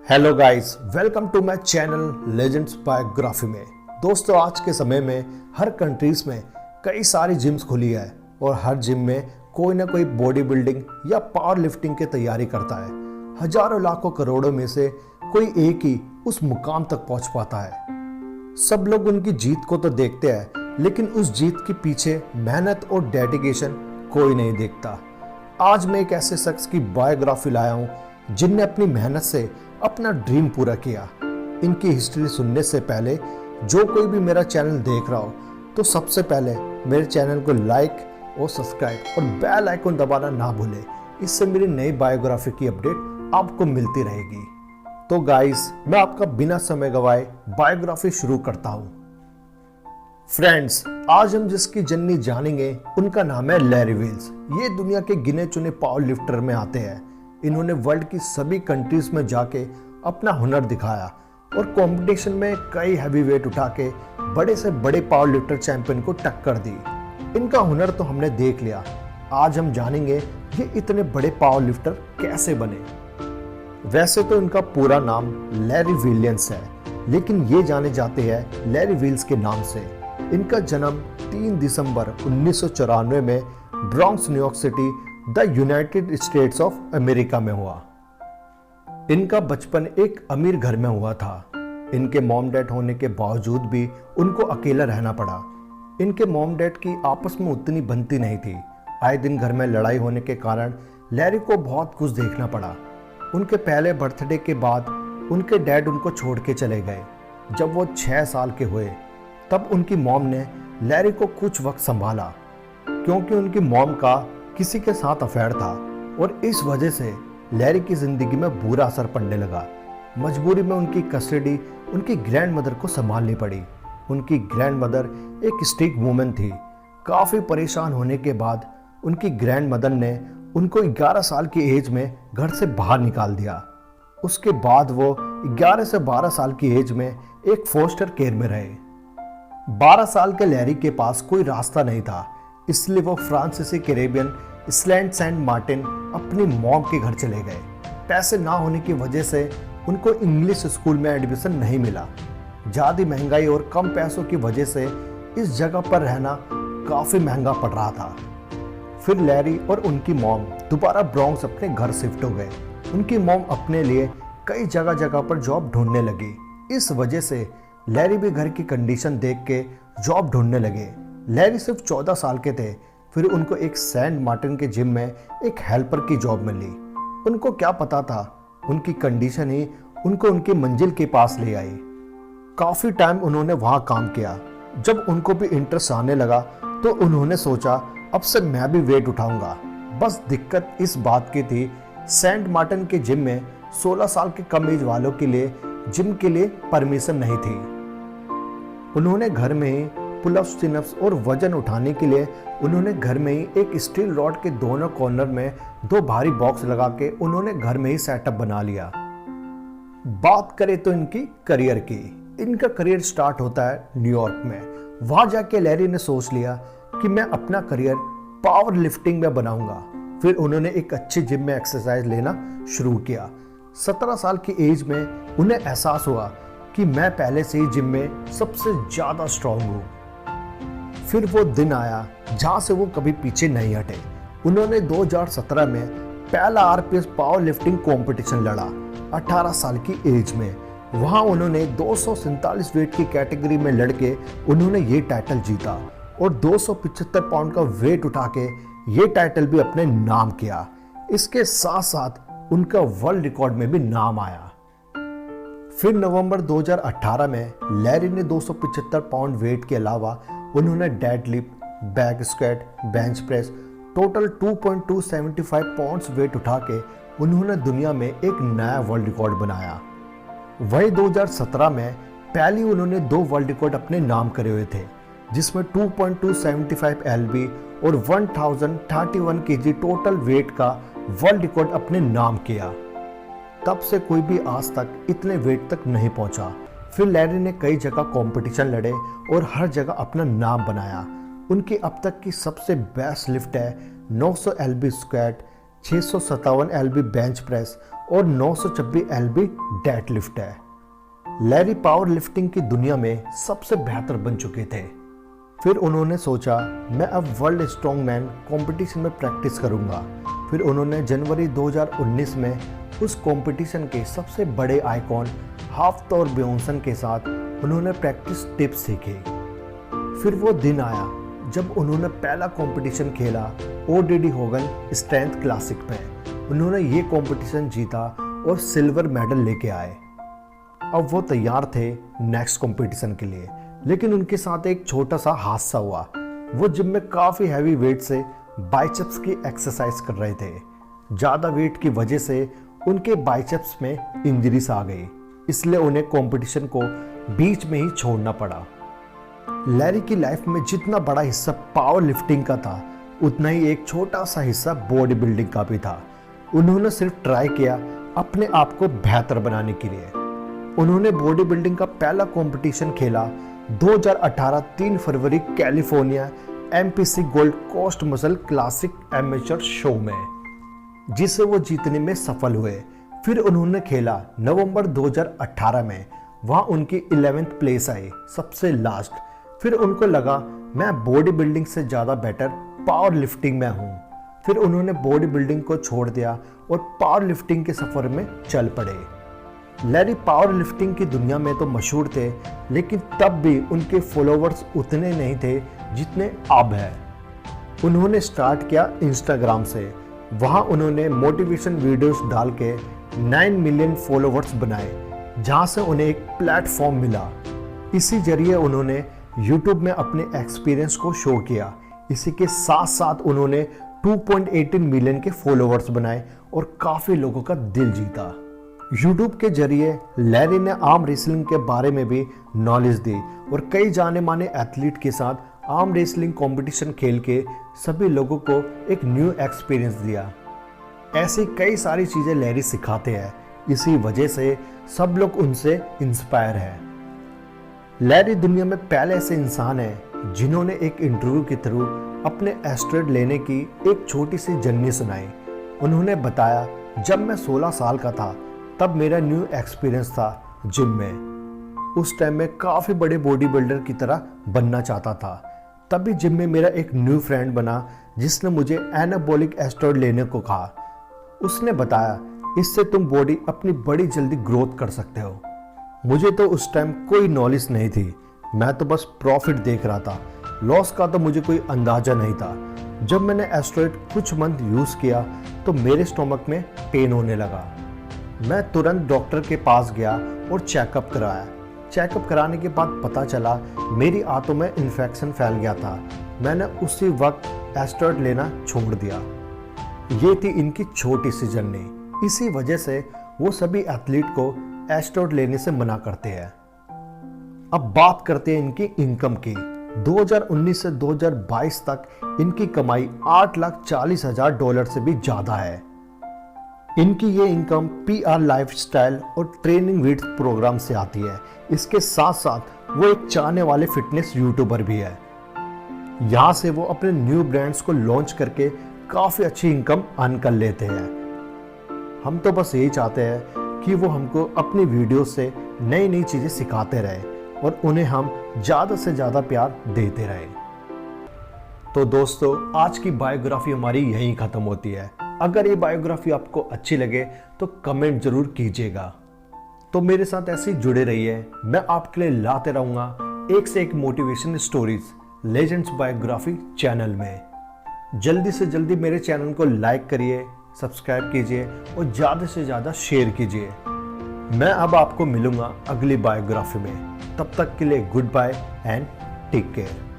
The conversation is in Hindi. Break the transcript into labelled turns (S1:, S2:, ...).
S1: Hello guys, welcome to my channel legends biography में। दोस्तों, आज के समय में हर कंट्रीज में कई सारी जिम्स खुली है और हर जिम में कोई ना कोई बॉडी बिल्डिंग या पावर लिफ्टिंग की तैयारी करता है। हजारों लाखों करोड़ों में से कोई एक ही उस मुकाम तक पहुंच पाता है। सब लोग उनकी जीत को तो देखते हैं, लेकिन उस जीत के पीछे मेहनत और डेडिकेशन कोई नहीं देखता। आज मैं एक ऐसे शख्स की बायोग्राफी लाया हूं जिनने अपनी मेहनत से अपना ड्रीम पूरा किया। इनकी हिस्ट्री सुनने से पहले जो कोई भी मेरा चैनल देख रहा हो तो सबसे पहले मेरे चैनल को लाइक और सब्सक्राइब और बेल आइकन दबाना ना भूले। इससे मेरी नई बायोग्राफी की अपडेट आपको मिलती रहेगी। तो गाइस, मैं आपका बिना समय गवाए बायोग्राफी शुरू करता हूं। फ्रेंड्स, आज हम जिसकी जर्नी जानेंगे उनका नाम है लैरी विल्स। ये दुनिया के गिने चुने पावर लिफ्टर में आते हैं। इन्होंने वर्ल्ड की सभी कंट्रीज में जाके अपना हुनर दिखाया और कंपटीशन में कई हैवी वेट उठा के बड़े से बड़े पावर लिफ्टर चैंपियन को टक्कर दी। इनका हुनर तो हमने देख लिया, आज हम जानेंगे ये इतने बड़े पावर लिफ्टर कैसे बने। वैसे तो इनका पूरा नाम लैरी विलियम्स है, लेकिन ये जाने जाते हैं लैरी विल्स के नाम से। इनका जन्म 3 दिसंबर 1994 में Bronx, New York city, the United states of America में हुआ। इनका बचपन एक अमीर घर में हुआ था। इनके मॉम डैड होने के बावजूद भी उनको अकेला रहना पड़ा। इनके मॉम डैड की आपस में उतनी बनती नहीं थी। आए दिन घर में लड़ाई होने के कारण लैरी को बहुत कुछ देखना पड़ा। उनके पहले बर्थडे के बाद उनके डैड उनको छोड़ के चले गए। जब वो 6 साल के हुए तब उनकी मॉम ने लैरी को कुछ वक्त संभाला, क्योंकि उनकी मॉम का किसी के साथ अफेयर था और इस वजह से लैरी की जिंदगी में बुरा असर पड़ने लगा। मजबूरी में उनकी कस्टडी उनकी ग्रैंड मदर को संभालनी पड़ी। उनकी ग्रैंड मदर एक स्ट्रिक्ट वुमन थी। काफ़ी परेशान होने के बाद उनकी ग्रैंड मदर ने उनको 11 साल की एज में घर से बाहर निकाल दिया। उसके बाद वो 11 से 12 साल की एज में एक फोस्टर केयर में रहे। 12 साल के लैरी के पास कोई रास्ता नहीं था, इसलिए वो फ्रांसीसी कैरेबियन आइलैंड सेंट मार्टिन अपनी मॉम के घर चले गए। पैसे ना होने की वजह से उनको इंग्लिश स्कूल में एडमिशन नहीं मिला। ज़्यादा महंगाई और कम पैसों की वजह से इस जगह पर रहना काफ़ी महंगा पड़ रहा था। फिर लैरी और उनकी मॉम दोबारा ब्रॉन्क्स अपने घर शिफ्ट हो गए। उनकी मॉम अपने लिए कई जगह जगह पर जॉब ढूंढने लगी। इस वजह से लैरी भी घर की कंडीशन देख के जॉब ढूंढने लगे। लैरी सिर्फ 14 साल के थे, फिर उनको एक सेंट मार्टिन के जिम में एक हेल्पर की जॉब मिली। उनको क्या पता था, उनकी कंडीशन ही उनको उनकी मंजिल के पास ले आई। काफ़ी टाइम उन्होंने वहाँ काम किया। जब उनको भी इंटरेस्ट आने लगा तो उन्होंने सोचा अब से मैं भी वेट उठाऊंगा। बस दिक्कत इस बात की थी, सेंट मार्टिन के जिम में 16 साल के कम एज वालों के लिए जिम के लिए परमिशन नहीं थी। उन्होंने घर में ही पुलअप्स, सिनअप्स और वजन उठाने के लिए उन्होंने घर में ही एक स्टील रॉड के दोनों कॉर्नर में 2 भारी बॉक्स लगा के उन्होंने घर में ही सेटअप बना लिया। बात करें तो इनकी करियर की, इनका करियर स्टार्ट होता है न्यूयॉर्क में। वहां जाके लैरी ने सोच लिया कि मैं अपना करियर पावर लिफ्टिंग में बनाऊंगा। फिर उन्होंने एक अच्छी जिम में एक्सरसाइज लेना शुरू किया। 17 साल की एज में उन्हें एहसास हुआ कि मैं पहले से ही जिम में सबसे ज्यादा स्ट्रांग हूँ। फिर वो दिन आया जहां से वो कभी पीछे नहीं हटे। उन्होंने 2017 में पहला आरपीएस पावर लिफ्टिंग कॉम्पिटिशन लड़ा 18 साल की एज में। वहां उन्होंने 247 वेट की कैटेगरी में लड़के उन्होंने ये टाइटल जीता और 275 पाउंड का वेट उठा के ये टाइटल भी अपने नाम किया। इसके साथ साथ उनका वर्ल्ड रिकॉर्ड में भी नाम आया। फिर नवंबर 2018 में लैरी ने 275 पाउंड वेट के अलावा उन्होंने deadlift, back squat, bench press total 2.275 pounds weight उठा के उन्होंने दुनिया में एक नया वर्ल्ड रिकॉर्ड बनाया। वही 2017 में पहले उन्होंने 2 वर्ल्ड रिकॉर्ड अपने नाम करे हुए थे, जिसमें 2.275 LB और 1031 kg टोटल वेट का वर्ल्ड रिकॉर्ड अपने नाम किया। तब से कोई भी आज तक इतने वेट तक नहीं पहुंचा। फिर लैरी ने कई जगह कंपटीशन लड़े और हर जगह अपना नाम बनाया। उनकी अब तक की सबसे बेस्ट लिफ्ट है 900 LB squat, 657 LB bench press और 926 एलबी डेड लिफ्ट है। लैरी पावर लिफ्टिंग की दुनिया में सबसे बेहतर बन चुके थे। फिर उन्होंने सोचा मैं अब वर्ल्ड स्ट्रॉन्गमैन कंपटीशन में प्रैक्टिस करूंगा। फिर उन्होंने जनवरी 2019 में उस कंपटीशन के सबसे बड़े आइकॉन हाफ और ब्योंसन के साथ उन्होंने प्रैक्टिस टिप्स सीखे। फिर वो दिन आया जब उन्होंने पहला कंपटीशन खेला ओडीडी होगन स्ट्रेंथ क्लासिक में। उन्होंने ये कंपटीशन जीता और सिल्वर मेडल लेके आए। अब वो तैयार थे नेक्स्ट कंपटीशन के लिए, लेकिन उनके साथ एक छोटा सा हादसा हुआ। वो जिम में काफ़ी हैवी वेट से बाइसेप्स की एक्सरसाइज कर रहे थे। ज़्यादा वेट की वजह से उनके बाइसेप्स में इंजरीज आ गई, इसलिए उन्हें कंपटीशन को बीच में ही छोड़ना पड़ा। लैरी की लाइफ में जितना बड़ा हिस्सा पावर लिफ्टिंग का था, उतना ही एक छोटा सा हिस्सा बॉडी बिल्डिंग का भी था। उन्होंने सिर्फ ट्राई किया अपने आप को बेहतर बनाने के लिए। उन्होंने बॉडी बिल्डिंग का पहला कंपटीशन खेला 2018 3 फरवरी California MPC gold coast muscle classic amateur show में, जिसे वो जीतने में सफल हुए। फिर उन्होंने खेला नवंबर 2018 में, वहां उनकी 11th प्लेस आई, सबसे लास्ट। फिर उनको लगा मैं बॉडी बिल्डिंग से ज़्यादा बेटर पावर लिफ्टिंग में हूँ। फिर उन्होंने बॉडी बिल्डिंग को छोड़ दिया और पावर लिफ्टिंग के सफ़र में चल पड़े। लैरी पावर लिफ्टिंग की दुनिया में तो मशहूर थे, लेकिन तब भी उनके फॉलोवर्स उतने नहीं थे जितने अब है। उन्होंने स्टार्ट किया इंस्टाग्राम से। वहाँ उन्होंने मोटिवेशन वीडियोस डाल के 9 मिलियन फॉलोवर्स बनाए, जहाँ से उन्हें एक प्लेटफॉर्म मिला। इसी जरिए उन्होंने यूट्यूब में अपने एक्सपीरियंस को शो किया। इसी के साथ साथ उन्होंने 2.18 मिलियन के फॉलोवर्स बनाए और काफ़ी लोगों का दिल जीता। यूट्यूब के जरिए लैरी ने आर्म रेसलिंग के बारे में भी नॉलेज दी और कई जाने माने एथलीट के साथ आर्म रेसलिंग कंपटीशन खेल के सभी लोगों को एक न्यू एक्सपीरियंस दिया। ऐसी कई सारी चीज़ें लैरी सिखाते हैं, इसी वजह से सब लोग उनसे इंस्पायर हैं। लैरी दुनिया में पहले ऐसे इंसान हैं जिन्होंने एक इंटरव्यू के थ्रू अपने एस्टेरॉयड लेने की एक छोटी सी जर्नी सुनाई। उन्होंने बताया, जब मैं 16 साल का था तब मेरा न्यू एक्सपीरियंस था जिम में। उस टाइम में काफ़ी बड़े बॉडी बिल्डर की तरह बनना चाहता था। तभी जिम में मेरा एक न्यू फ्रेंड बना जिसने मुझे एनाबॉलिक एस्टेरॉयड लेने को कहा। उसने बताया, इससे तुम बॉडी अपनी बड़ी जल्दी ग्रोथ कर सकते हो। मुझे तो उस टाइम कोई नॉलेज नहीं थी, मैं तो बस प्रॉफिट देख रहा था, लॉस का तो मुझे कोई अंदाजा नहीं था। जब मैंने एस्टेरॉयड कुछ मंथ यूज़ किया तो मेरे स्टोमक में पेन होने लगा। मैं तुरंत डॉक्टर के पास गया और चेकअप कराया। चेकअप कराने के बाद पता चला मेरी आंतों में इन्फेक्शन फैल गया था। मैंने उसी वक्त एस्टेरॉयड लेना छोड़ दिया। ये थी इनकी छोटी सी जर्नी। इसी वजह से वो सभी एथलीट को एस्टेरॉयड लेने से मना करते हैं। अब बात करते हैं इनकी इनकम की। 2019 से 2022 तक इनकी कमाई $8,40,000 से भी ज़्यादा है। इनकी ये इनकम PR लाइफस्टाइल और ट्रेनिंग विद प्रोग्राम से आती है। इसके साथ साथ वो एक चाहने वाले फिटनेस यूट्यूबर भी है। यहाँ से वो अपने न्यू ब्रांड्स को लॉन्च करके काफ़ी अच्छी इनकम अर्न कर लेते हैं। हम तो बस यही चाहते हैं कि वो हमको अपनी वीडियो से नई नई चीज़ें सिखाते रहे और उन्हें हम ज़्यादा से ज़्यादा प्यार देते रहे। तो दोस्तों, आज की बायोग्राफी हमारी यहीं ख़त्म होती है। अगर ये बायोग्राफी आपको अच्छी लगे तो कमेंट जरूर कीजिएगा। तो मेरे साथ ऐसे ही जुड़े रहिए, मैं आपके लिए लाते रहूँगा एक से एक motivation stories legends biography channel में। जल्दी से जल्दी मेरे चैनल को लाइक करिए, सब्सक्राइब कीजिए और ज़्यादा से ज़्यादा शेयर कीजिए। मैं अब आपको मिलूंगा अगली बायोग्राफी में। तब तक के लिए goodbye and take care.